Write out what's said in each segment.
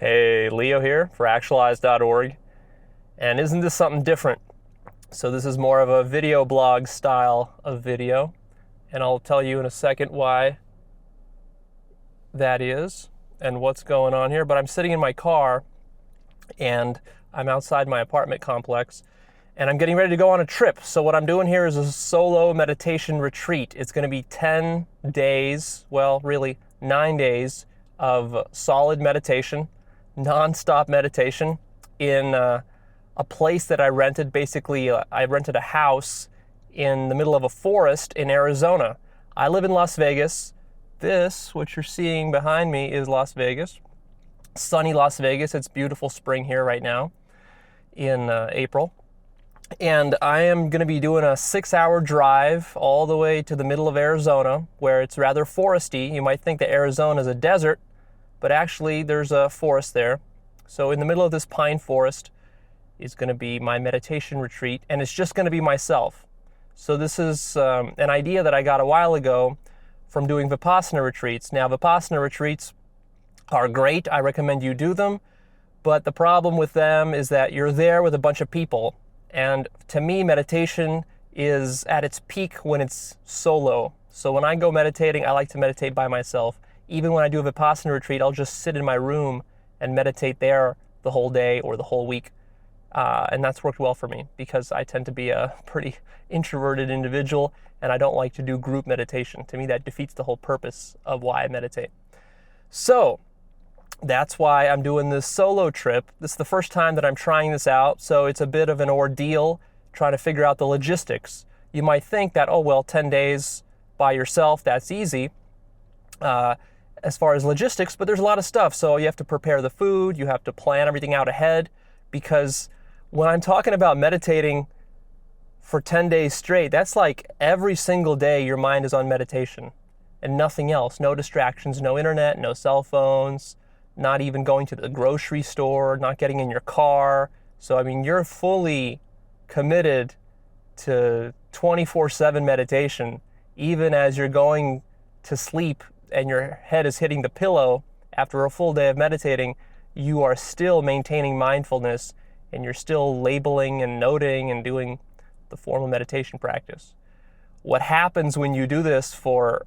Hey, Leo here for Actualized.org. And isn't this something different? So this is more of a video blog style of video, and I'll tell you in a second why that is and what's going on here. But I'm sitting in my car and I'm outside my apartment complex and I'm getting ready to go on a trip. So what I'm doing here is a solo meditation retreat. It's going to be 10 days, well, really 9 days of solid meditation, nonstop meditation in a place that I rented. Basically, I rented a house in the middle of a forest in Arizona. I live in Las Vegas. This, what you're seeing behind me, is Las Vegas. Sunny Las Vegas. It's beautiful spring here right now in April. And I am going to be doing a 6-hour drive all the way to the middle of Arizona, where it's rather foresty. You might think that Arizona is a desert, but actually there's a forest there. So in the middle of this pine forest is going to be my meditation retreat, and it's just going to be myself. So this is an idea that I got a while ago from doing Vipassana retreats. Now, Vipassana retreats are great. I recommend you do them. But the problem with them is that you're there with a bunch of people. And to me, meditation is at its peak when it's solo. So when I go meditating, I like to meditate by myself. Even when I do a Vipassana retreat, I'll just sit in my room and meditate there the whole day or the whole week. And that's worked well for me because I tend to be a pretty introverted individual and I don't like to do group meditation. To me, that defeats the whole purpose of why I meditate. So that's why I'm doing this solo trip. This is the first time that I'm trying this out, so it's a bit of an ordeal trying to figure out the logistics. You might think that, 10 days by yourself, that's easy as far as logistics, but there's a lot of stuff. So you have to prepare the food, you have to plan everything out ahead, because when I'm talking about meditating for 10 days straight, that's like every single day your mind is on meditation and nothing else. No distractions, no internet, no cell phones, not even going to the grocery store, not getting in your car. So, you're fully committed to 24/7 meditation, even as you're going to sleep and your head is hitting the pillow after a full day of meditating. You are still maintaining mindfulness and you're still labeling and noting and doing the formal meditation practice. What happens when you do this for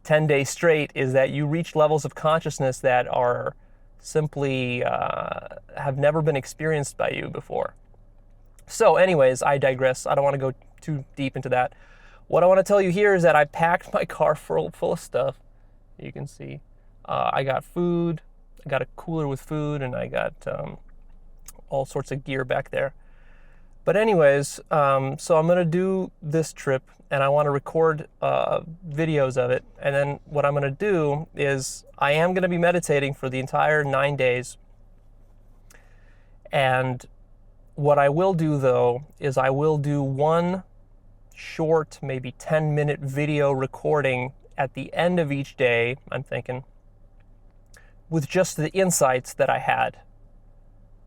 10 days straight is that you reach levels of consciousness that are simply have never been experienced by you before. So anyways, I digress. I don't want to go too deep into that. What I want to tell you here is that I packed my car full of stuff. You can see I got food, I got a cooler with food, and I got all sorts of gear back there. But anyways, so I'm going to do this trip and I want to record videos of it. And then what I'm going to do is I am going to be meditating for the entire 9 days. And what I will do, though, is I will do one short, maybe 10-minute video recording at the end of each day, I'm thinking, with just the insights that I had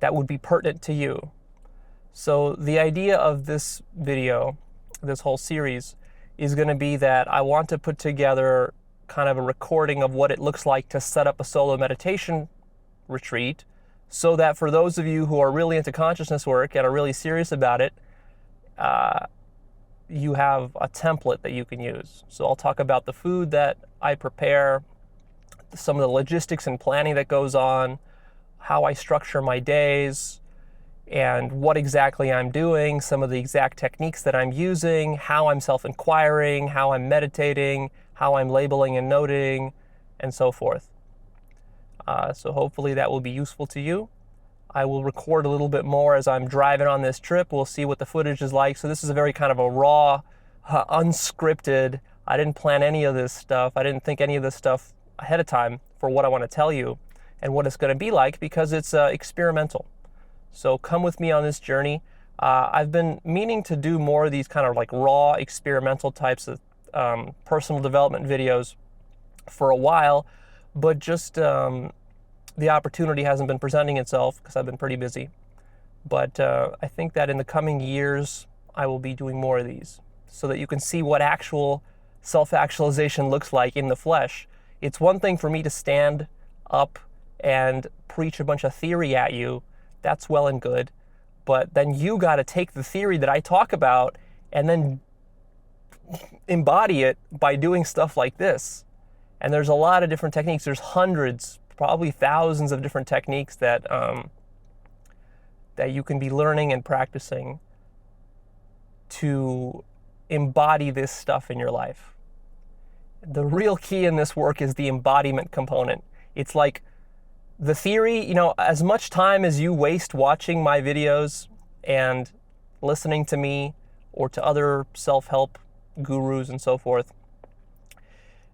that would be pertinent to you. So the idea of this video, this whole series, is going to be that I want to put together kind of a recording of what it looks like to set up a solo meditation retreat, so that for those of you who are really into consciousness work and are really serious about it, you have a template that you can use. So I'll talk about the food that I prepare, some of the logistics and planning that goes on, how I structure my days, and what exactly I'm doing, some of the exact techniques that I'm using, how I'm self-inquiring, how I'm meditating, how I'm labeling and noting, and so forth. So hopefully that will be useful to you. I will record a little bit more as I'm driving on this trip. We'll see what the footage is like. So this is a very kind of a raw, unscripted, I didn't plan any of this stuff. I didn't think any of this stuff ahead of time for what I want to tell you and what it's going to be like, because it's experimental. So come with me on this journey. I've been meaning to do more of these kind of like raw experimental types of personal development videos for a while, but just the opportunity hasn't been presenting itself because I've been pretty busy. But I think that in the coming years, I will be doing more of these so that you can see what actual self-actualization looks like in the flesh. It's one thing for me to stand up and preach a bunch of theory at you. That's well and good. But then you got to take the theory that I talk about and then embody it by doing stuff like this. And there's a lot of different techniques. There's hundreds, probably thousands of different techniques that that you can be learning and practicing to embody this stuff in your life. The real key in this work is the embodiment component. It's like the theory, as much time as you waste watching my videos and listening to me or to other self-help gurus and so forth,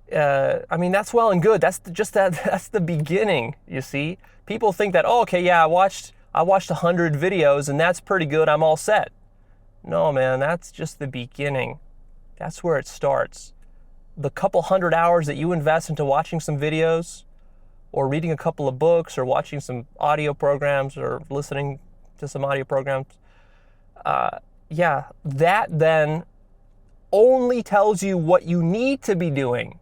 that's well and good. That's the beginning, you see. People think that, I watched 100 videos and that's pretty good, I'm all set. No, man, that's just the beginning. That's where it starts. The couple hundred hours that you invest into watching some videos or reading a couple of books or watching some audio programs or listening to some audio programs, that then only tells you what you need to be doing,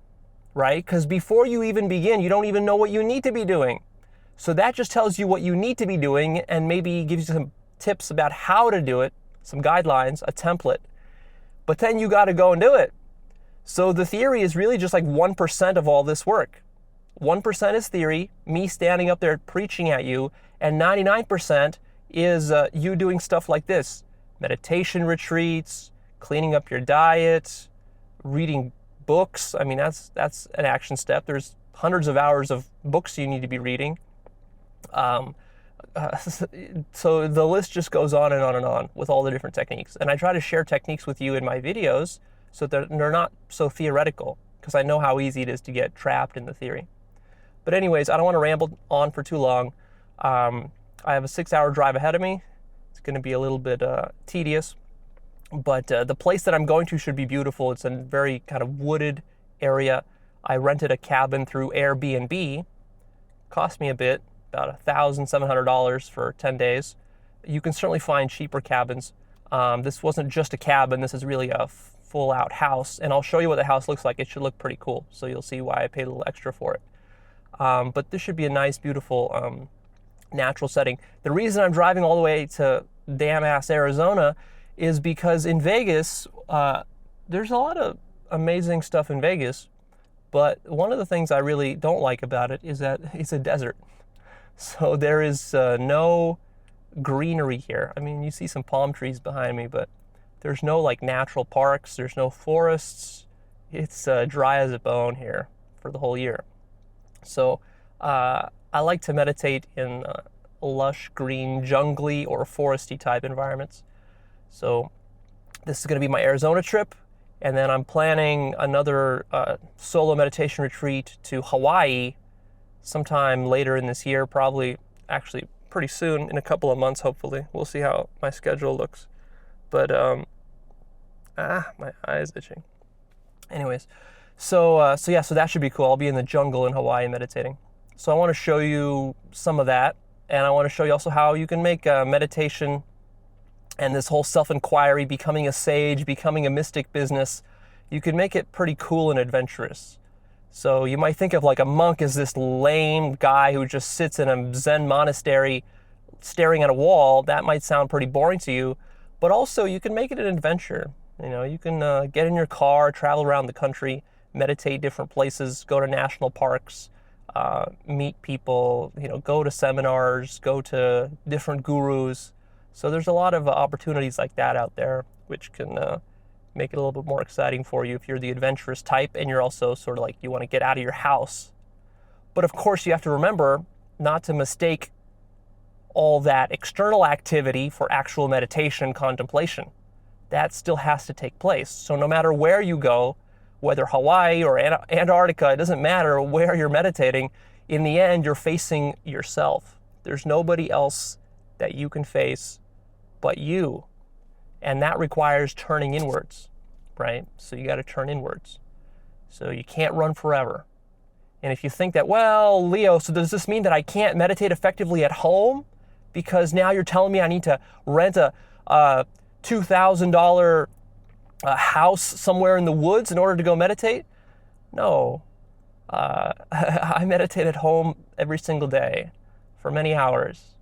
right? Because before you even begin, you don't even know what you need to be doing. So that just tells you what you need to be doing and maybe gives you some tips about how to do it, some guidelines, a template. But then you got to go and do it. So the theory is really just like 1% of all this work. 1% is theory, me standing up there preaching at you, and 99% is you doing stuff like this. Meditation retreats, cleaning up your diet, reading books. That's an action step. There's hundreds of hours of books you need to be reading. So the list just goes on and on and on with all the different techniques. And I try to share techniques with you in my videos so that they're not so theoretical, because I know how easy it is to get trapped in the theory. But anyways, I don't want to ramble on for too long. I have a 6-hour drive ahead of me. It's going to be a little bit tedious, but the place that I'm going to should be beautiful. It's a very kind of wooded area. I rented a cabin through Airbnb. Cost me a bit, about $1,700 for 10 days. You can certainly find cheaper cabins. This wasn't just a cabin. This is really a full-out house, and I'll show you what the house looks like. It should look pretty cool, so you'll see why I paid a little extra for it. But this should be a nice, beautiful, natural setting. The reason I'm driving all the way to damn-ass Arizona is because in Vegas, there's a lot of amazing stuff in Vegas, but one of the things I really don't like about it is that it's a desert. So there is no greenery here. You see some palm trees behind me, but there's no natural parks. There's no forests. It's dry as a bone here for the whole year. So I like to meditate in lush, green, jungly, or foresty type environments. So this is going to be my Arizona trip, and then I'm planning another solo meditation retreat to Hawaii sometime later in this year, probably actually pretty soon, in a couple of months, hopefully. We'll see how my schedule looks. But, my eye is itching. Anyways, so that should be cool. I'll be in the jungle in Hawaii meditating. So I want to show you some of that, and I want to show you also how you can make meditation and this whole self-inquiry, becoming a sage, becoming a mystic business, you can make it pretty cool and adventurous. So you might think of a monk as this lame guy who just sits in a Zen monastery staring at a wall. That might sound pretty boring to you, but also you can make it an adventure. You can get in your car, travel around the country, meditate different places, go to national parks, meet people, go to seminars, go to different gurus. So there's a lot of opportunities like that out there, which can make it a little bit more exciting for you if you're the adventurous type and you're also sort of you want to get out of your house. But of course you have to remember not to mistake all that external activity for actual meditation and contemplation. That still has to take place. So no matter where you go, whether Hawaii or Antarctica, it doesn't matter where you're meditating, in the end you're facing yourself. There's nobody else that you can face but you. And that requires turning inwards, right? So you got to turn inwards. So you can't run forever. And if you think that, well, Leo, so does this mean that I can't meditate effectively at home? Because now you're telling me I need to rent a $2,000 house somewhere in the woods in order to go meditate? No. I meditate at home every single day for many hours.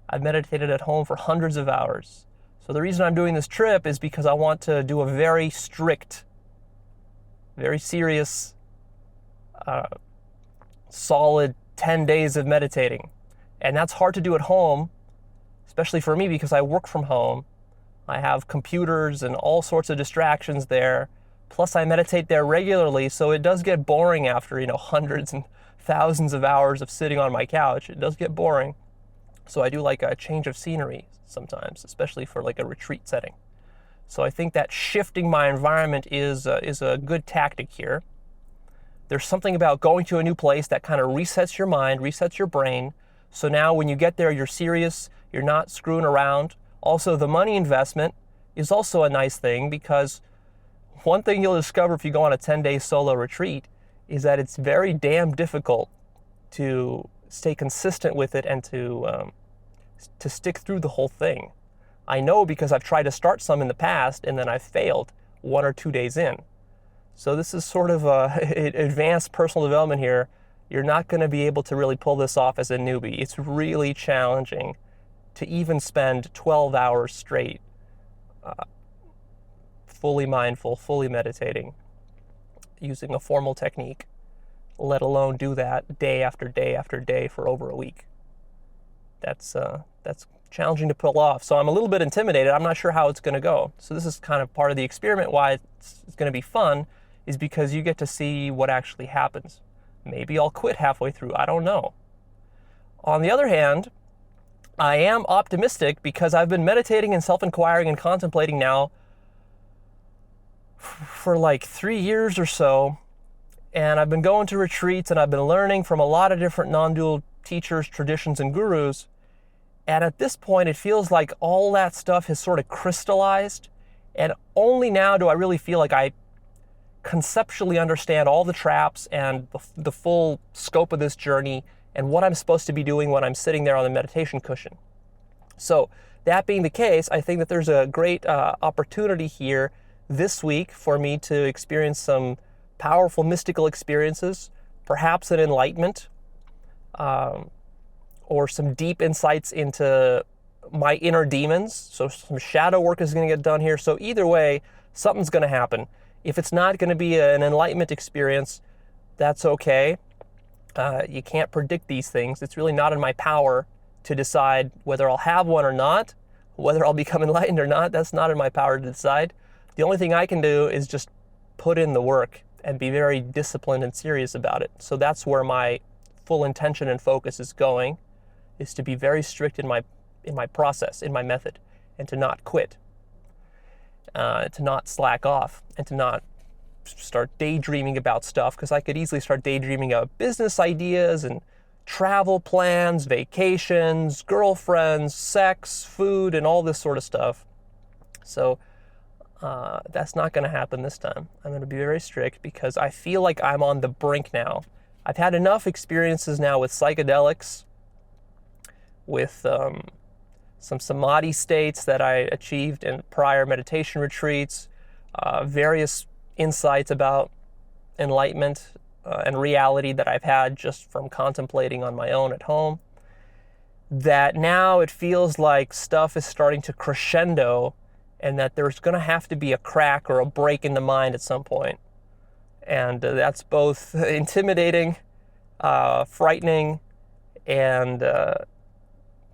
I've meditated at home for hundreds of hours. So the reason I'm doing this trip is because I want to do a very strict, very serious, solid 10 days of meditating. And that's hard to do at home, especially for me because I work from home. I have computers and all sorts of distractions there. Plus I meditate there regularly, so it does get boring after, hundreds and thousands of hours of sitting on my couch. It does get boring. So I do like a change of scenery sometimes, especially for like a retreat setting. So I think that shifting my environment is a good tactic here. There's something about going to a new place that kind of resets your mind, resets your brain. So now when you get there, you're serious, you're not screwing around. Also, the money investment is also a nice thing, because one thing you'll discover if you go on a 10-day solo retreat is that it's very damn difficult to stay consistent with it and to stick through the whole thing. I know because I've tried to start some in the past and then I've failed 1 or 2 days in. So this is sort of advanced personal development here. You're not going to be able to really pull this off as a newbie. It's really challenging to even spend 12 hours straight fully mindful, fully meditating, using a formal technique, let alone do that day after day after day for over a week. That's challenging to pull off. So I'm a little bit intimidated. I'm not sure how it's going to go. So this is kind of part of the experiment. Why it's going to be fun is because you get to see what actually happens. Maybe I'll quit halfway through. I don't know. On the other hand, I am optimistic because I've been meditating and self-inquiring and contemplating now for like 3 years or so. And I've been going to retreats and I've been learning from a lot of different non-dual teachers, traditions, and gurus. And at this point, it feels like all that stuff has sort of crystallized. And only now do I really feel like I conceptually understand all the traps and the full scope of this journey and what I'm supposed to be doing when I'm sitting there on the meditation cushion. So that being the case, I think that there's a great opportunity here this week for me to experience some powerful mystical experiences, perhaps an enlightenment, or some deep insights into my inner demons. So some shadow work is going to get done here. So either way, something's going to happen. If it's not going to be an enlightenment experience, that's okay. You can't predict these things. It's really not in my power to decide whether I'll have one or not, whether I'll become enlightened or not. That's not in my power to decide. The only thing I can do is just put in the work and be very disciplined and serious about it. So that's where my full intention and focus is going, is to be very strict in my process, in my method, and to not quit, to not slack off, and to not start daydreaming about stuff, because I could easily start daydreaming about business ideas and travel plans, vacations, girlfriends, sex, food, and all this sort of stuff. So that's not going to happen this time. I'm going to be very strict because I feel like I'm on the brink now. I've had enough experiences now with psychedelics, with some samadhi states that I achieved in prior meditation retreats, various insights about enlightenment and reality that I've had just from contemplating on my own at home, that now it feels like stuff is starting to crescendo and that there's going to have to be a crack or a break in the mind at some point. And that's both intimidating, frightening, and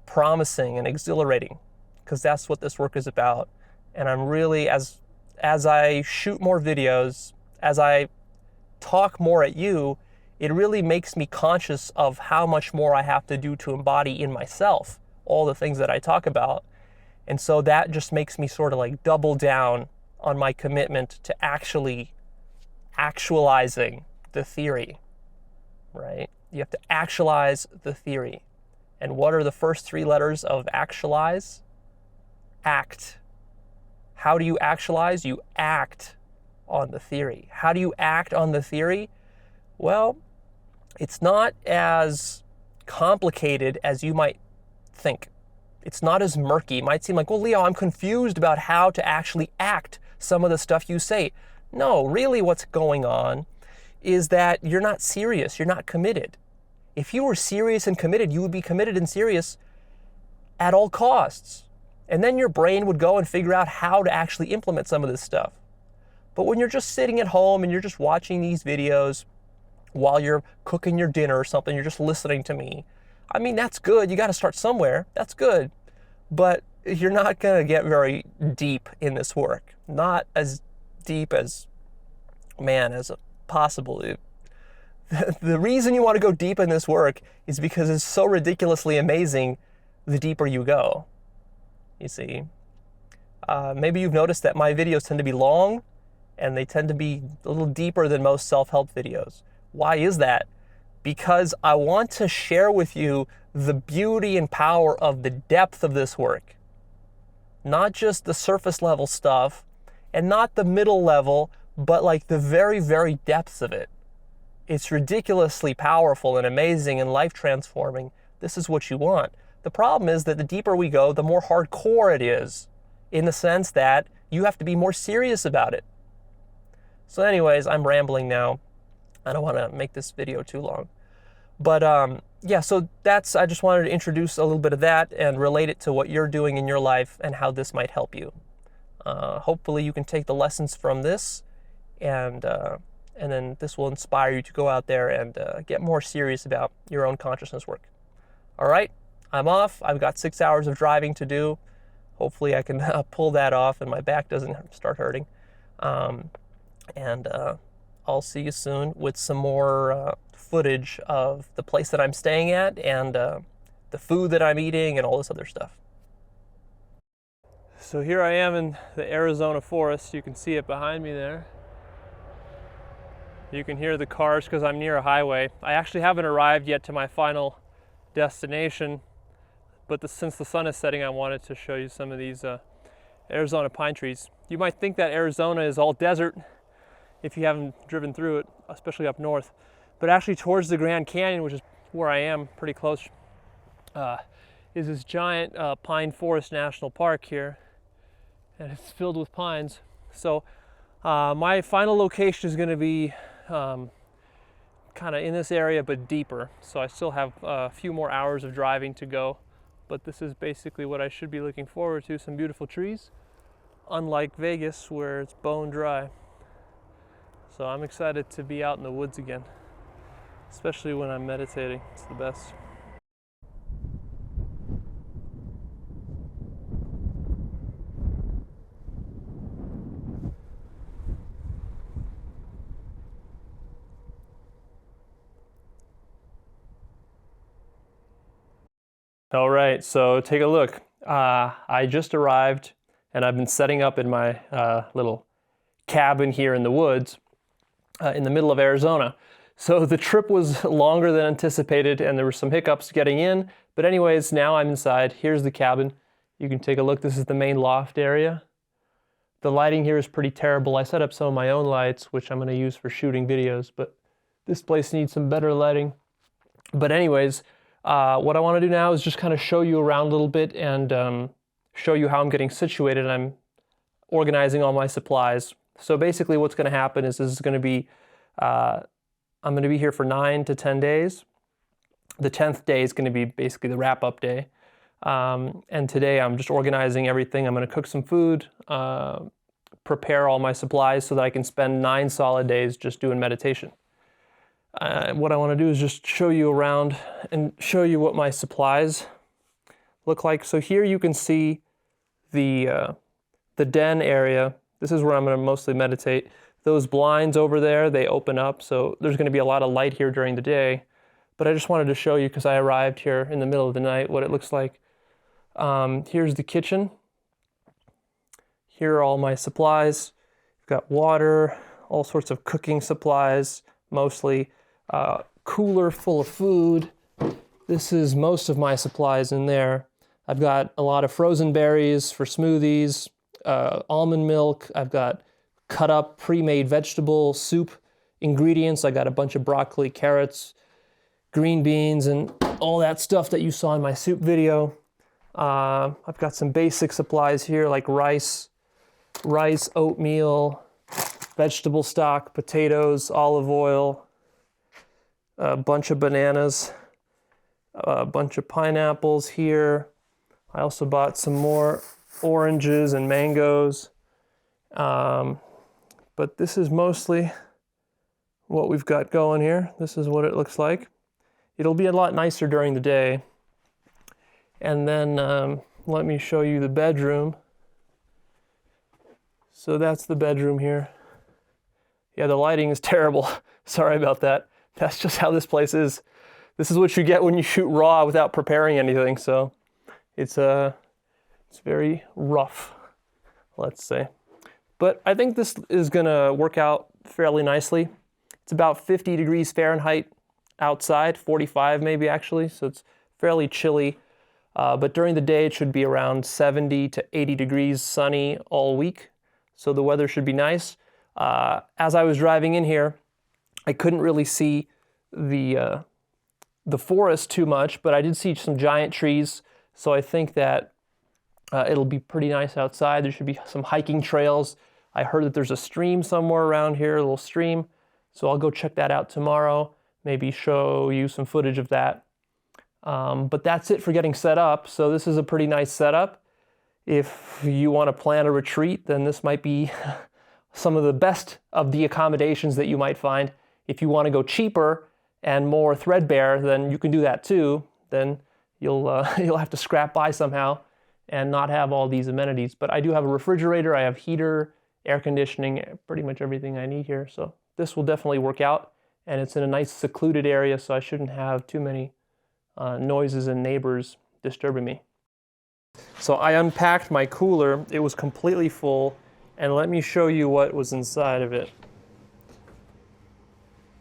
promising and exhilarating, because that's what this work is about. And I'm really, as I shoot more videos, as I talk more at you, it really makes me conscious of how much more I have to do to embody in myself all the things that I talk about. And so that just makes me sort of like double down on my commitment to actually actualizing the theory, right? You have to actualize the theory. And what are the first 3 letters of actualize? Act. How do you actualize? You act on the theory. How do you act on the theory? Well, it's not as complicated as you might think. It's not as murky. It might seem like, well, Leo, I'm confused about how to actually act some of the stuff you say. No, really what's going on is that you're not serious. You're not committed. If you were serious and committed, you would be committed and serious at all costs. And then your brain would go and figure out how to actually implement some of this stuff. But when you're just sitting at home and you're just watching these videos while you're cooking your dinner or something, you're just listening to me. I mean, that's good. You got to start somewhere. That's good. But you're not going to get very deep in this work. Not as deep as, as possible. The reason you want to go deep in this work is because it's so ridiculously amazing the deeper you go. You see, maybe you've noticed that my videos tend to be long and they tend to be a little deeper than most self-help videos. Why is that? Because I want to share with you the beauty and power of the depth of this work. Not just the surface level stuff and not the middle level, but like the very, very depths of it. It's ridiculously powerful and amazing and life transforming. This is what you want. The problem is that the deeper we go, the more hardcore it is, in the sense that you have to be more serious about it. So anyways, I'm rambling now. I don't want to make this video too long. But yeah, so I just wanted to introduce a little bit of that and relate it to what you're doing in your life and how this might help you. Hopefully you can take the lessons from this and then this will inspire you to go out there and get more serious about your own consciousness work. All right? I'm off. I've got 6 hours of driving to do. Hopefully I can pull that off and my back doesn't start hurting. I'll see you soon with some more footage of the place that I'm staying at and the food that I'm eating and all this other stuff. So here I am in the Arizona forest. You can see it behind me there. You can hear the cars because I'm near a highway. I actually haven't arrived yet to my final destination, but since the sun is setting, I wanted to show you some of these Arizona pine trees. You might think that Arizona is all desert if you haven't driven through it, especially up north. But actually towards the Grand Canyon, which is where I am, pretty close, is this giant pine forest national park here. And it's filled with pines. So my final location is going to be kind of in this area, but deeper. So I still have a few more hours of driving to go. But this is basically what I should be looking forward to, some beautiful trees, unlike Vegas where it's bone dry. So I'm excited to be out in the woods again, especially when I'm meditating. It's the best. All right, so take a look. I just arrived and I've been setting up in my little cabin here in the woods in the middle of Arizona. So the trip was longer than anticipated and there were some hiccups getting in. But anyways, now I'm inside. Here's the cabin. You can take a look. This is the main loft area. The lighting here is pretty terrible. I set up some of my own lights, which I'm going to use for shooting videos, but this place needs some better lighting. But anyways, what I want to do now is just kind of show you around a little bit and show you how I'm getting situated. I'm organizing all my supplies. So basically what's going to happen is this is going to be, I'm going to be here for 9 to 10 days. The 10th day is going to be basically the wrap-up day. And today I'm just organizing everything. I'm going to cook some food, prepare all my supplies so that I can spend 9 solid days just doing meditation. What I want to do is just show you around and show you what my supplies look like. So here you can see the den area. This is where I'm going to mostly meditate. Those blinds over there, they open up, so there's going to be a lot of light here during the day. But I just wanted to show you, because I arrived here in the middle of the night, what it looks like. Here's the kitchen. Here are all my supplies. I've got water, all sorts of cooking supplies, mostly. Cooler full of food. This is most of my supplies in there. I've got a lot of frozen berries for smoothies, almond milk. I've got cut up pre-made vegetable soup ingredients. I got a bunch of broccoli, carrots, green beans, and all that stuff that you saw in my soup video. I've got some basic supplies here like rice, oatmeal, vegetable stock, potatoes, olive oil, a bunch of bananas, a bunch of pineapples here. I also bought some more oranges and mangoes. But this is mostly what we've got going here. This is what it looks like. It'll be a lot nicer during the day. And then let me show you the bedroom. So that's the bedroom here. Yeah, the lighting is terrible. Sorry about that. That's just how this place is. This is what you get when you shoot raw without preparing anything. So it's very rough, let's say. But I think this is gonna work out fairly nicely. It's about 50 degrees Fahrenheit outside, 45 maybe actually, so it's fairly chilly. But during the day, it should be around 70 to 80 degrees sunny all week. So the weather should be nice. As I was driving in here, I couldn't really see the forest too much, but I did see some giant trees. So I think that it'll be pretty nice outside. There should be some hiking trails. I heard that there's a stream somewhere around here, a little stream. So I'll go check that out tomorrow, maybe show you some footage of that. But that's it for getting set up. So this is a pretty nice setup. If you want to plan a retreat, then this might be some of the best of the accommodations that you might find. If you want to go cheaper and more threadbare, then you can do that too. Then you'll have to scrap by somehow and not have all these amenities. But I do have a refrigerator, I have heater, air conditioning, pretty much everything I need here. So this will definitely work out. And it's in a nice secluded area, so I shouldn't have too many noises and neighbors disturbing me. So I unpacked my cooler. It was completely full. And let me show you what was inside of it.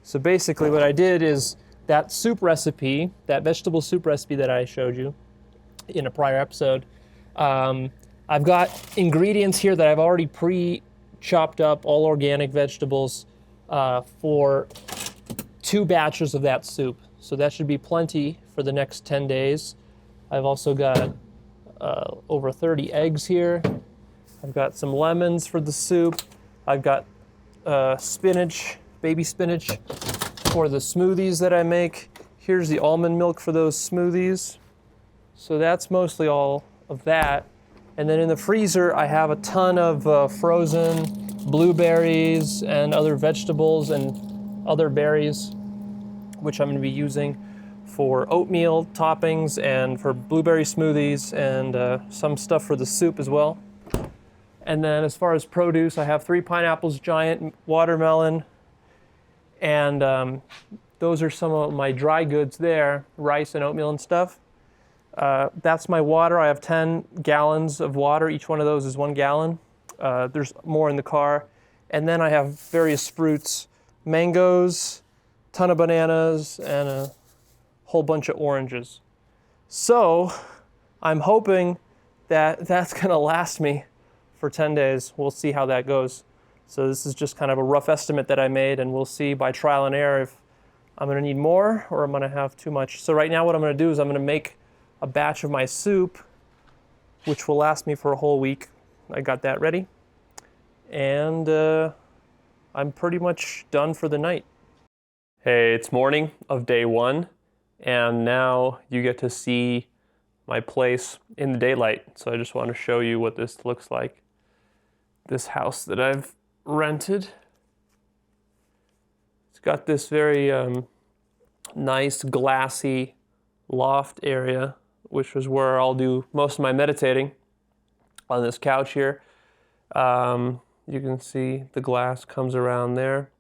So basically what I did is that soup recipe, that vegetable soup recipe that I showed you in a prior episode, I've got ingredients here that I've already pre-chopped up, all organic vegetables, for 2 batches of that soup. So that should be plenty for the next 10 days. I've also got over 30 eggs here. I've got some lemons for the soup. I've got spinach, baby spinach for the smoothies that I make. Here's the almond milk for those smoothies. So that's mostly all of that. And then in the freezer, I have a ton of frozen blueberries and other vegetables and other berries, which I'm going to be using for oatmeal toppings and for blueberry smoothies and some stuff for the soup as well. And then as far as produce, I have 3 pineapples, giant watermelon, and those are some of my dry goods there, rice and oatmeal and stuff. That's my water. I have 10 gallons of water. Each one of those is 1 gallon. There's more in the car. And then I have various fruits, mangoes, ton of bananas, and a whole bunch of oranges. So I'm hoping that that's gonna last me for 10 days. We'll see how that goes. So this is just kind of a rough estimate that I made, and we'll see by trial and error if I'm gonna need more or I'm gonna have too much. So right now what I'm gonna do is I'm gonna make a batch of my soup, which will last me for a whole week. I got that ready. And I'm pretty much done for the night. Hey, it's morning of day 1, and now you get to see my place in the daylight. So I just want to show you what this looks like. This house that I've rented. It's got this very nice glassy loft area, which is where I'll do most of my meditating on this couch here. You can see the glass comes around there.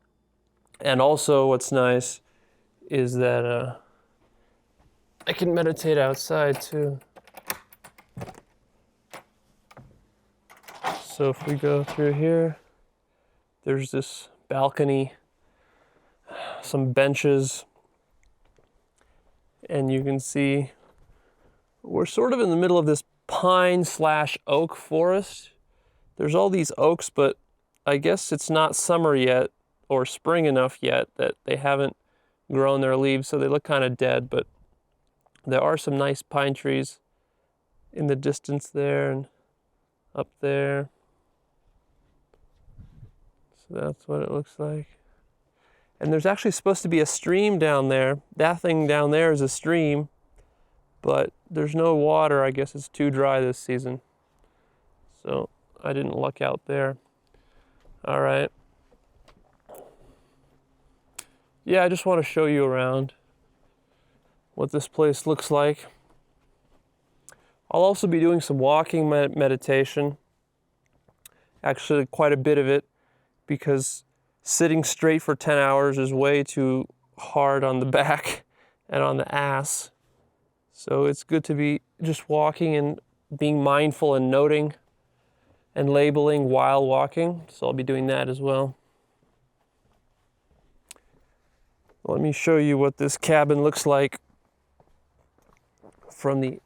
And also what's nice is that I can meditate outside too. So if we go through here, there's this balcony, some benches, and you can see we're sort of in the middle of this pine/oak forest. There's all these oaks, but I guess it's not summer yet or spring enough yet that they haven't grown their leaves, so they look kind of dead, but there are some nice pine trees in the distance there and up there. So that's what it looks like. And there's actually supposed to be a stream down there. That thing down there is a stream. but there's no water. I guess it's too dry this season. So I didn't luck out there. All right. Yeah, I just want to show you around what this place looks like. I'll also be doing some walking meditation. Actually, quite a bit of it, because sitting straight for 10 hours is way too hard on the back and on the ass. So it's good to be just walking and being mindful and noting and labeling while walking. So I'll be doing that as well. Let me show you what this cabin looks like from the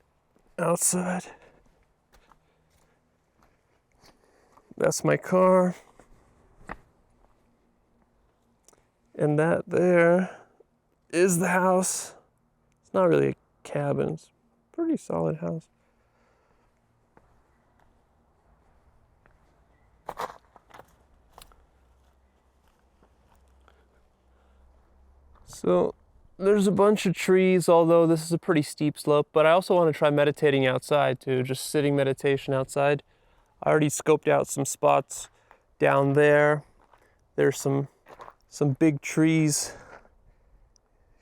outside. That's my car. And that there is the house. It's not really a cabin, it's a pretty solid house. So there's a bunch of trees, although this is a pretty steep slope, but I also want to try meditating outside too, just sitting meditation outside. I already scoped out some spots down there. There's some big trees.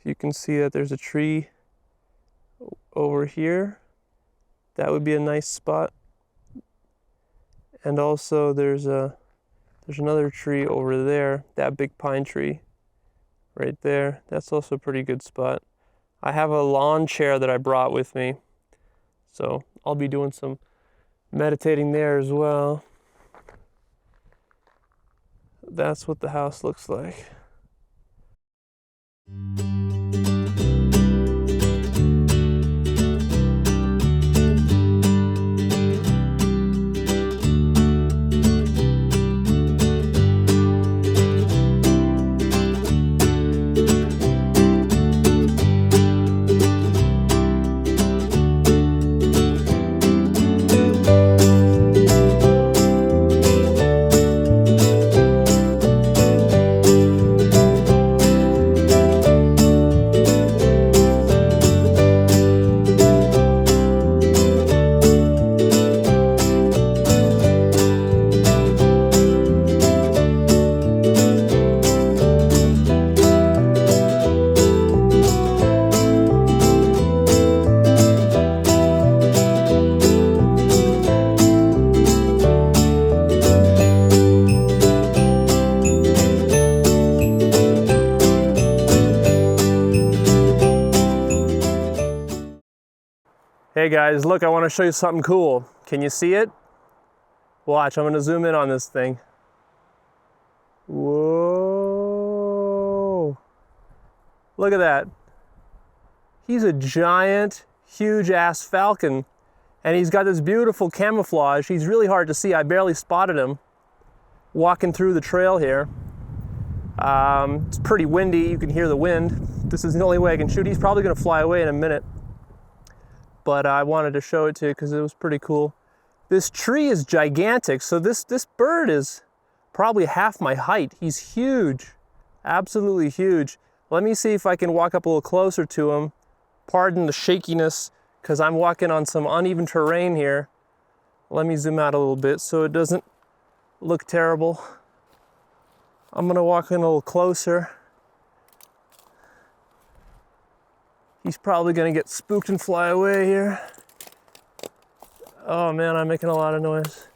You can see that there's a tree over here. That would be a nice spot. And also there's another tree over there, that big pine tree right there. That's also a pretty good spot. I have a lawn chair that I brought with me, so I'll be doing some meditating there as well. That's what the house looks like. Hey guys, look, I want to show you something cool. Can you see it? Watch, I'm going to zoom in on this thing. Whoa! Look at that. He's a giant, huge ass falcon, and he's got this beautiful camouflage. He's really hard to see. I barely spotted him walking through the trail here. It's pretty windy. You can hear the wind. This is the only way I can shoot. He's probably going to fly away in a minute, but I wanted to show it to you because it was pretty cool. This tree is gigantic, so this bird is probably half my height. He's huge, absolutely huge. Let me see if I can walk up a little closer to him. Pardon the shakiness, because I'm walking on some uneven terrain here. Let me zoom out a little bit so it doesn't look terrible. I'm gonna walk in a little closer. He's probably gonna get spooked and fly away here. Oh man, I'm making a lot of noise.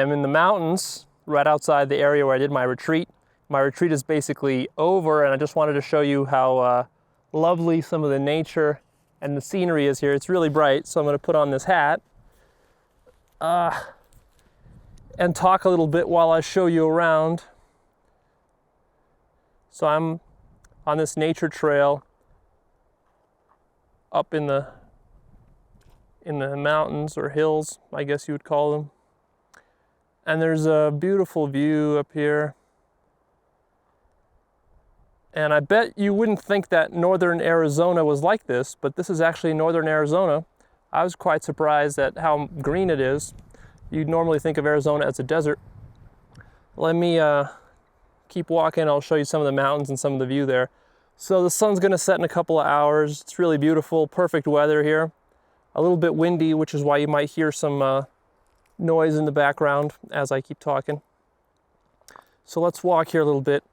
am in the mountains right outside the area where I did my retreat. My retreat is basically over, and I just wanted to show you how lovely some of the nature and the scenery is here. It's really bright, so I'm going to put on this hat and talk a little bit while I show you around. So I'm on this nature trail up in the mountains, or hills, I guess you would call them. And there's a beautiful view up here. And I bet you wouldn't think that northern Arizona was like this, but this is actually northern Arizona. I was quite surprised at how green it is. You'd normally think of Arizona as a desert. Let me keep walking. I'll show you some of the mountains and some of the view there. So the sun's gonna set in a couple of hours. It's really beautiful, perfect weather here. A little bit windy, which is why you might hear some noise in the background as I keep talking. So let's walk here a little bit.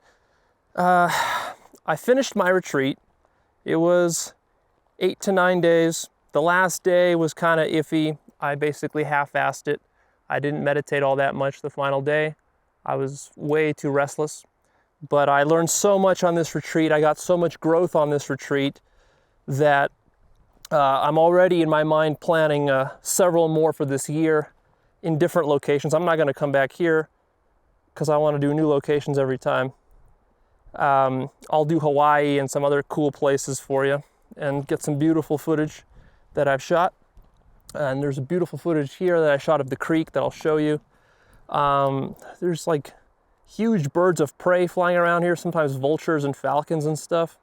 I finished my retreat. It was 8 to 9 days. The last day was kind of iffy. I basically half-assed it. I didn't meditate all that much the final day. I was way too restless. But I learned so much on this retreat. I got so much growth on this retreat that I'm already in my mind planning several more for this year in different locations. I'm not going to come back here because I want to do new locations every time. I'll do Hawaii and some other cool places for you and get some beautiful footage that I've shot. And there's a beautiful footage here that I shot of the creek that I'll show you. There's like huge birds of prey flying around here, sometimes vultures and falcons and stuff.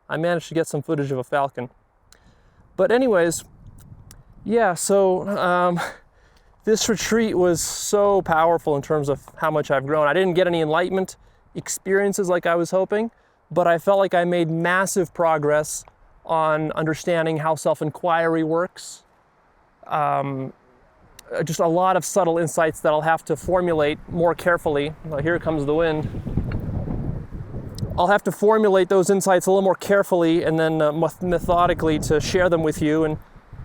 I managed to get some footage of a falcon. But anyways, yeah, so this retreat was so powerful in terms of how much I've grown. I didn't get any enlightenment experiences like I was hoping, but I felt like I made massive progress on understanding how self-inquiry works. Just a lot of subtle insights that I'll have to formulate more carefully. Well, here comes the wind. I'll have to formulate those insights a little more carefully and then methodically to share them with you. And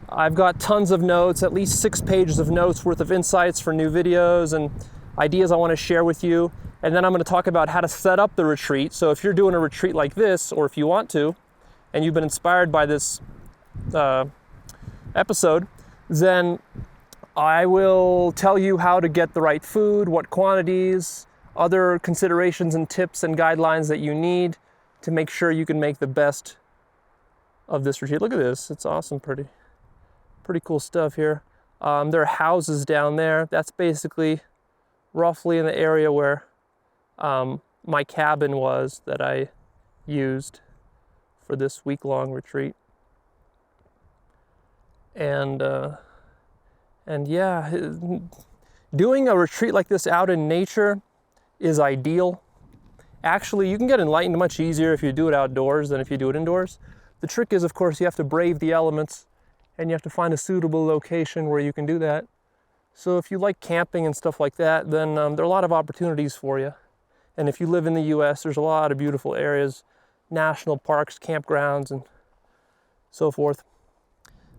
I've got tons of notes, at least 6 pages of notes worth of insights for new videos and ideas I want to share with you. And then I'm going to talk about how to set up the retreat. So if you're doing a retreat like this, or if you want to, and you've been inspired by this episode, then I will tell you how to get the right food, what quantities, other considerations and tips and guidelines that you need to make sure you can make the best of this retreat. Look at this, it's awesome, pretty cool stuff here. There are houses down there. That's basically roughly in the area where my cabin was that I used for this week-long retreat. And yeah, doing a retreat like this out in nature is ideal. Actually, you can get enlightened much easier if you do it outdoors than if you do it indoors. The trick is, of course, you have to brave the elements and you have to find a suitable location where you can do that. So if you like camping and stuff like that, then there are a lot of opportunities for you. And if you live in the US, there's a lot of beautiful areas, national parks, campgrounds, and so forth.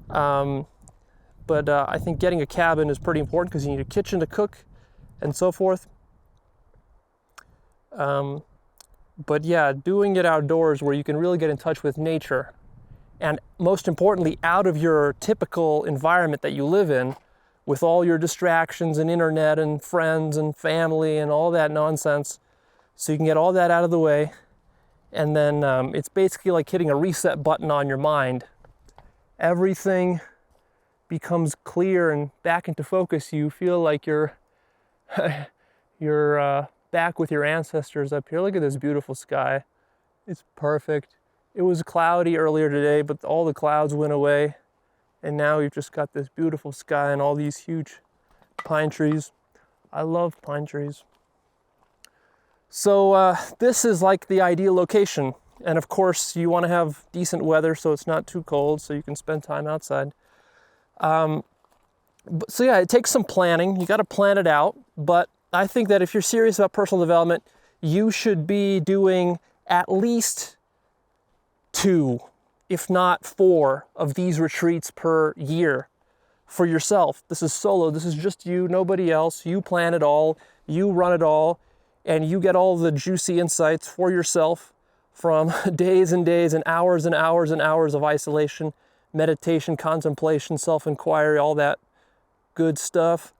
But I think getting a cabin is pretty important because you need a kitchen to cook and so forth. But yeah, doing it outdoors where you can really get in touch with nature, and most importantly, out of your typical environment that you live in, with all your distractions and internet and friends and family and all that nonsense. So you can get all that out of the way. And then it's basically like hitting a reset button on your mind. Everything becomes clear and back into focus. You feel like you're back with your ancestors up here. Look at this beautiful sky. It's perfect. It was cloudy earlier today, but all the clouds went away. And now we've just got this beautiful sky and all these huge pine trees. I love pine trees. So this is like the ideal location. And of course, you want to have decent weather so it's not too cold, so you can spend time outside. So yeah, it takes some planning. You got to plan it out. But I think that if you're serious about personal development, you should be doing at least 2, if not 4, of these retreats per year for yourself. This is solo. This is just you, nobody else. You plan it all, you run it all, and you get all the juicy insights for yourself from days and days and hours and hours and hours of isolation, meditation, contemplation, self-inquiry, all that good stuff.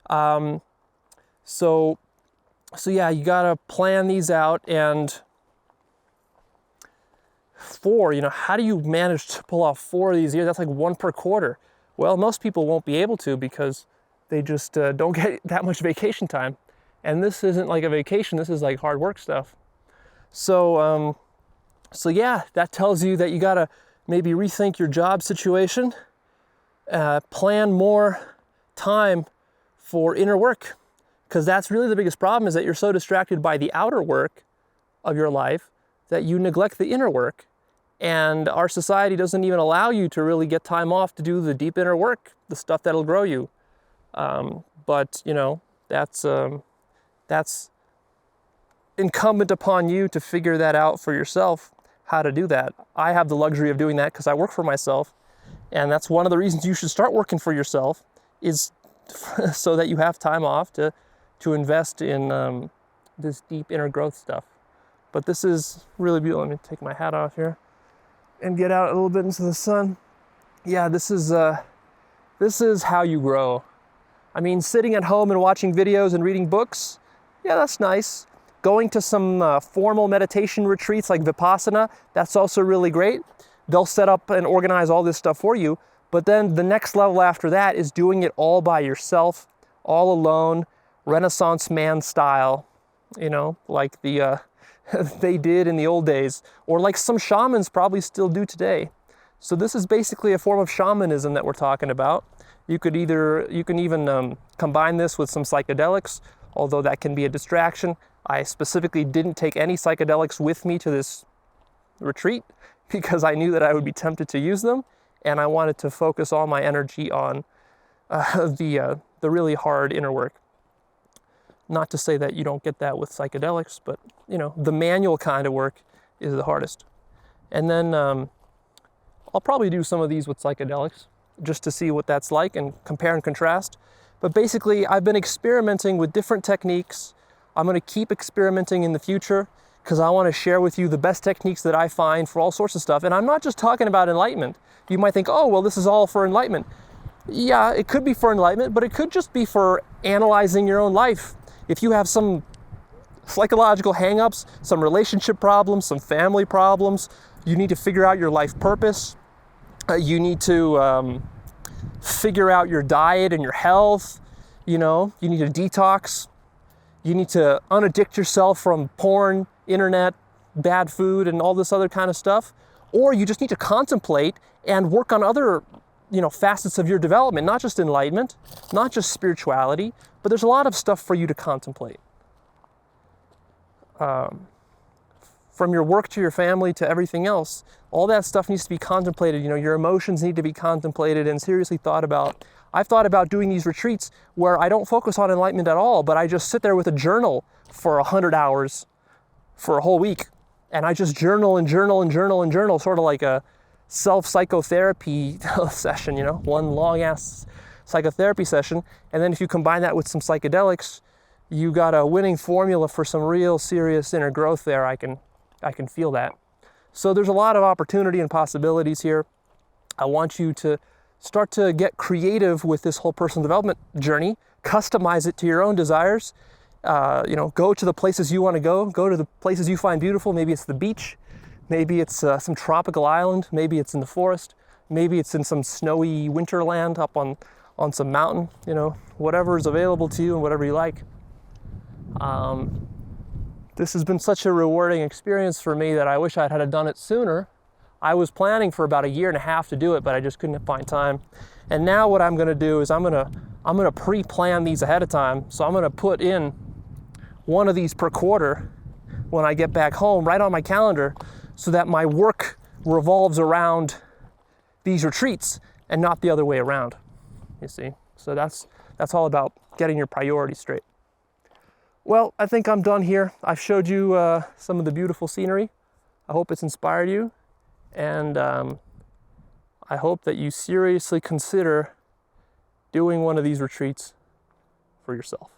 So yeah, you gotta plan these out. And how do you manage to pull off 4 of these a year? That's like 1 per quarter. Well, most people won't be able to because they just don't get that much vacation time. And this isn't like a vacation, this is like hard work stuff. So yeah, that tells you that you gotta maybe rethink your job situation, plan more time for inner work, because that's really the biggest problem, is that you're so distracted by the outer work of your life that you neglect the inner work. And our society doesn't even allow you to really get time off to do the deep inner work, the stuff that'll grow you. But that's incumbent upon you to figure that out for yourself, how to do that. I have the luxury of doing that because I work for myself, and that's one of the reasons you should start working for yourself, is so that you have time off to invest in this deep inner growth stuff. But this is really beautiful. Let me take my hat off here and get out a little bit into the sun. Yeah, this is how you grow. I mean, sitting at home and watching videos and reading books, yeah, that's nice. Going to some formal meditation retreats like Vipassana, that's also really great. They'll set up and organize all this stuff for you. But then the next level after that is doing it all by yourself, all alone, Renaissance man style, like the they did in the old days, or like some shamans probably still do today. So this is basically a form of shamanism that we're talking about. You can even combine this with some psychedelics, although that can be a distraction. I specifically didn't take any psychedelics with me to this retreat because I knew that I would be tempted to use them, and I wanted to focus all my energy on the really hard inner work. Not to say that you don't get that with psychedelics, but the manual kind of work is the hardest. And then I'll probably do some of these with psychedelics just to see what that's like and compare and contrast. But basically, I've been experimenting with different techniques. I'm going to keep experimenting in the future because I want to share with you the best techniques that I find for all sorts of stuff. And I'm not just talking about enlightenment. You might think, oh, well, this is all for enlightenment. Yeah, it could be for enlightenment, but it could just be for analyzing your own life. If you have some psychological hang-ups, some relationship problems, some family problems, you need to figure out your life purpose. You need to figure out your diet and your health. You need to detox. You need to unaddict yourself from porn, internet, bad food, and all this other kind of stuff. Or you just need to contemplate and work on other, facets of your development, not just enlightenment, not just spirituality, but there's a lot of stuff for you to contemplate. From your work to your family to everything else, all that stuff needs to be contemplated. Your emotions need to be contemplated and seriously thought about. I've thought about doing these retreats where I don't focus on enlightenment at all, but I just sit there with a journal for 100 hours for a whole week. And I just journal and journal and journal and journal, sort of like a self-psychotherapy session, one long-ass psychotherapy session. And then if you combine that with some psychedelics, you got a winning formula for some real serious inner growth there. I can feel that. So there's a lot of opportunity and possibilities here. I want you to start to get creative with this whole personal development journey, customize it to your own desires. Go to the places you want to go to the places you find beautiful. Maybe it's the beach, maybe it's some tropical island, maybe it's in the forest, maybe it's in some snowy winterland up on some mountain, whatever is available to you and whatever you like. This has been such a rewarding experience for me that I wish I'd had done it sooner. I was planning for about 1.5 years to do it, but I just couldn't find time. And now what I'm going to do is I'm going to pre-plan these ahead of time. So I'm going to put in one of these per quarter when I get back home, right on my calendar, so that my work revolves around these retreats and not the other way around. You see? So that's all about getting your priorities straight. Well, I think I'm done here. I've showed you some of the beautiful scenery. I hope it's inspired you. And I hope that you seriously consider doing one of these retreats for yourself.